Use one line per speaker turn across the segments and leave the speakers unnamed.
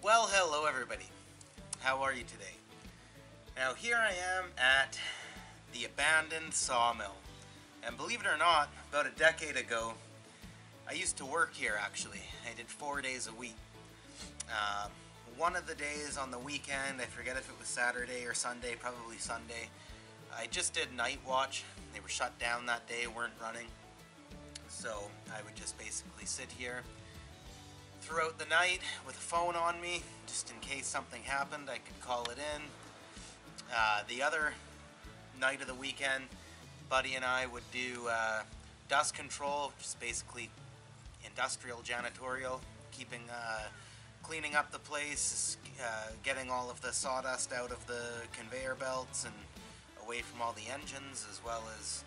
Well, hello everybody. How are you today? Now here I am at the abandoned sawmill. And believe it or not, about a decade ago, I used to work here actually. I did 4 days a week. One of the days on the weekend, I forget if it was Saturday or Sunday, probably Sunday, I just did night watch. They were shut down that day, weren't running. So I would just basically sit here throughout the night with a phone on me, just in case something happened, I could call it in. The other night of the weekend, Buddy and I would do dust control, which is basically industrial janitorial, cleaning up the place, getting all of the sawdust out of the conveyor belts and away from all the engines, as well as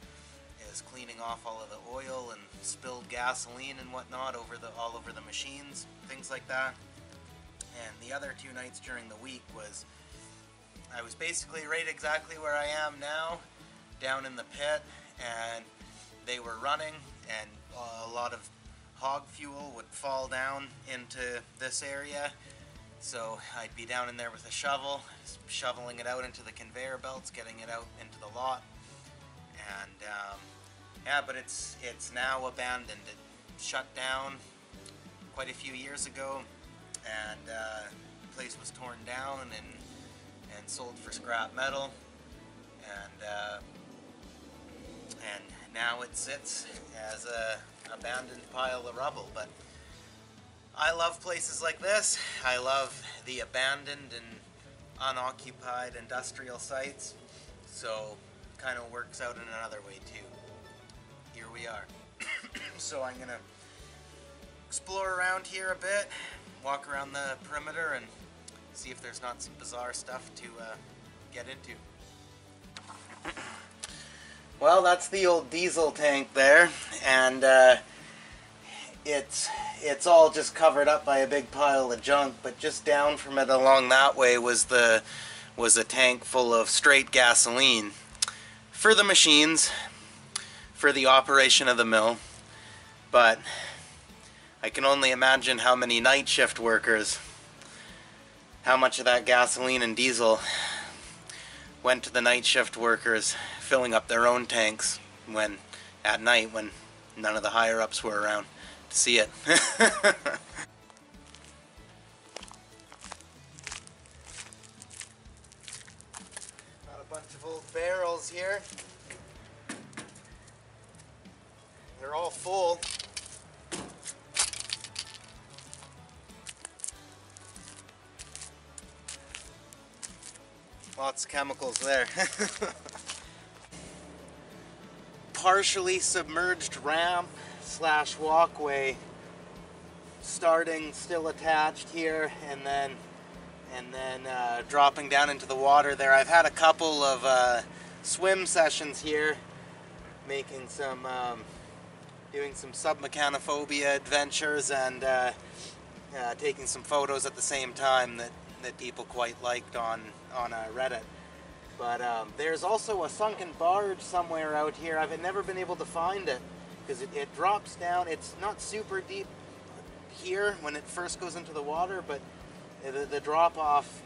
cleaning off all of the oil and spilled gasoline and whatnot all over the machines, things like that. And the other 2 nights during the week I was basically right exactly where I am now, down in the pit, and they were running, and a lot of hog fuel would fall down into this area. So I'd be down in there with a shovel, shoveling it out into the conveyor belts, getting it out into the lot. And yeah, but it's now abandoned. It shut down quite a few years ago, and the place was torn down and sold for scrap metal, and now it sits as a abandoned pile of rubble. But I love places like this. I love the abandoned and unoccupied industrial sites, so it kind of works out in another way too. Here we are. So I'm gonna explore around here a bit, walk around the perimeter, and see if there's not some bizarre stuff to get into. Well, that's the old diesel tank there, and it's all just covered up by a big pile of junk. But just down from it, along that way, was a tank full of straight gasoline for the machines, for the operation of the mill. But I can only imagine how many night shift workers, how much of that gasoline and diesel went to the night shift workers filling up their own tanks at night when none of the higher ups were around to see it. Got a bunch of old barrels here. They're all full. Lots of chemicals there. Partially submerged ramp / walkway, starting still attached here, and then dropping down into the water there. I've had a couple of swim sessions here, making some doing some submechanophobia adventures, and taking some photos at the same time that people quite liked on Reddit. But there's also a sunken barge somewhere out here. I've never been able to find it because it drops down. It's not super deep here when it first goes into the water, but the drop off,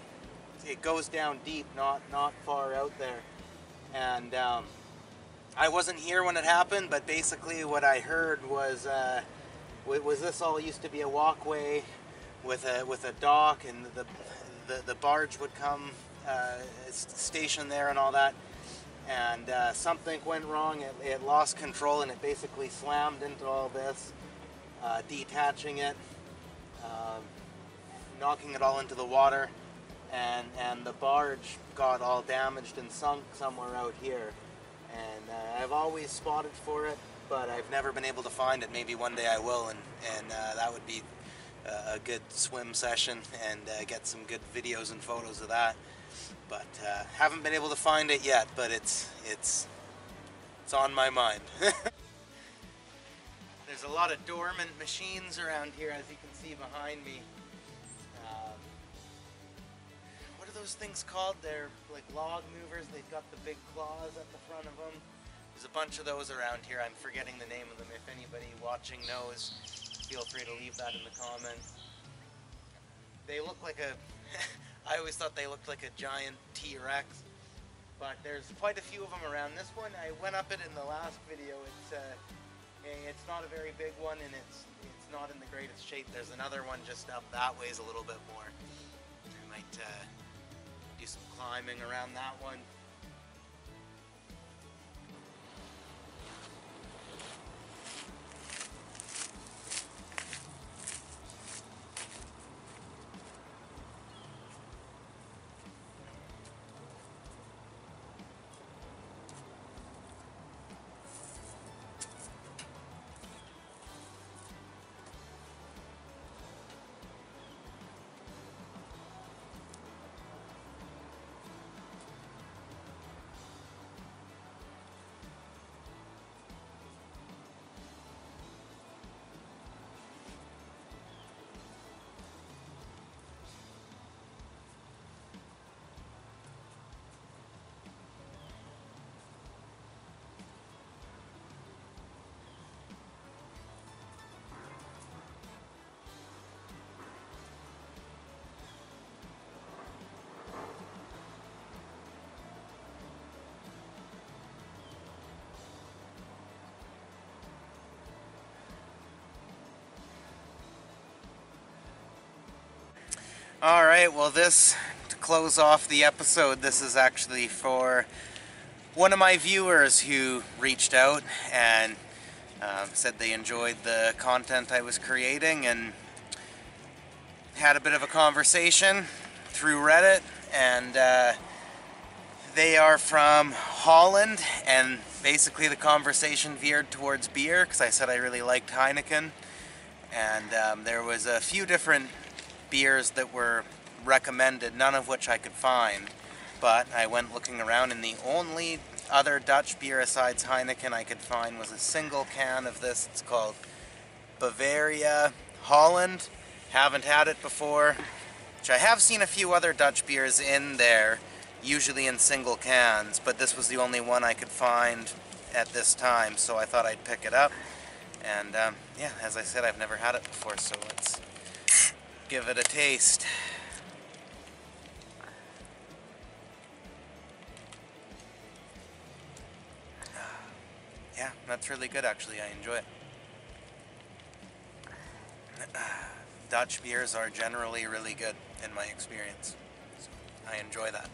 it goes down deep, not far out there. And I wasn't here when it happened, but basically what I heard was this all used to be a walkway with a dock, and the barge would come station there and all that, and something went wrong. It lost control, and it basically slammed into all this, detaching it, knocking it all into the water, and the barge got all damaged and sunk somewhere out here. And I've always spotted for it, but I've never been able to find it. Maybe one day I will, and that would be a good swim session, and get some good videos and photos of that. But haven't been able to find it yet, but it's on my mind. There's a lot of dormant machines around here, as you can see behind me. What are those things called? They're like log movers. They've got the big claws at the front of them. There's a bunch of those around here. I'm forgetting the name of them. If anybody watching knows, feel free to leave that in the comments. They look like a... I always thought they looked like a giant T-Rex. But there's quite a few of them around. This one, I went up it in the last video. It's not a very big one, and it's not in the greatest shape. There's another one just up that ways a little bit more. I might do some climbing around that one. Alright, well to close off the episode, this is actually for one of my viewers who reached out and said they enjoyed the content I was creating and had a bit of a conversation through Reddit, and they are from Holland, and basically the conversation veered towards beer because I said I really liked Heineken, and there was a few different beers that were recommended, none of which I could find, but I went looking around, and the only other Dutch beer besides Heineken I could find was a single can of this. It's called Bavaria Holland. Haven't had it before, which I have seen a few other Dutch beers in there, usually in single cans, but this was the only one I could find at this time, so I thought I'd pick it up. And yeah, as I said, I've never had it before, so let's give it a taste. Yeah, that's really good actually. I enjoy it. Dutch beers are generally really good in my experience, so I enjoy that.